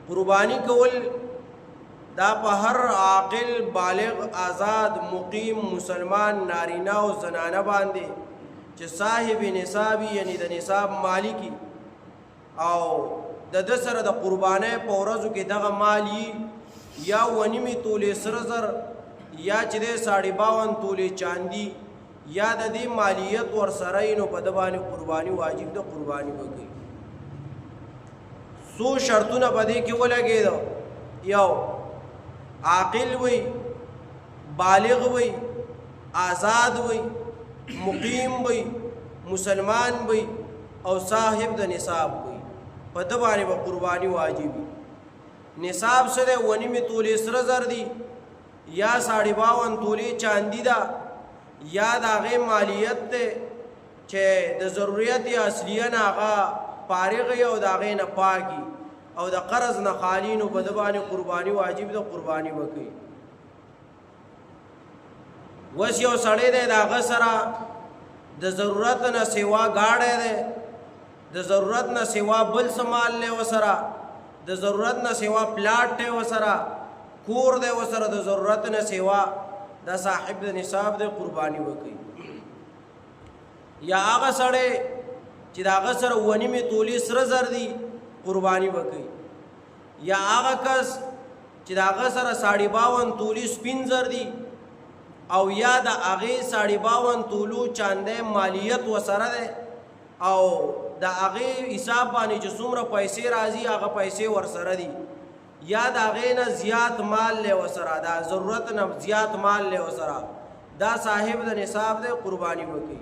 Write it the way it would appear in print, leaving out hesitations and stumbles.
قربانی کول دا په هر عاقل بالغ آزاد مقیم مسلمان نارینه او زنانه باندې چې صاحب نصابی یعنی د نصاب مالکی او د سره د قربانۍ په ورځو کې دغه مالی یا ونیمې تولې سره زر یا چې د 52 تولې چاندي یا د دې مالیت ورسره نو په د باندې قرباني واجب ده قرباني وکړي سو شرطونه په دې کې ولګېدو یو عاقل وي بالغ وي آزاد وي مقیم وي مسلمان وي او صاحب د نصاب وي په د باندې به قرباني واجب نصاب سره ونیمې تولې سره زر دي یا 52 تولې چاندي ده یا د هغې مالیت دی چې د ضرورت اصلیه نه هغه فارغ وي او د هغې نه پاکي او د قرض نه خالي نو په ده باندې قرباني واجب ده قرباني وکړي اوس یو سړی دی د هغه سره د ضرورت نه سوا ګاډی دی د ضرورت نه سوا بل څه مال دی ورسره د ضرورت نه سوا پلاټ دی ورسره کور دی ورسره د ضرورت نه سوا دا صاحب د نصاب د قرباني وکړي یا هغه سړی چې د هغه سره ونیمې تولې سره زر دي قرباني وکړي یا هغه کس چې د هغه سره 52 تولې سپین زر دي او یا د هغې 52 تولو چاندی مالیت ورسره دی او د هغې حساب باندې چې څومره پیسې راځي هغه پیسې ورسره دي یا د هغې نه زیات مال لی ورسره دا ضرورت نه زیات مال لی ورسره دا صاحب د نصاب دی قرباني وکړي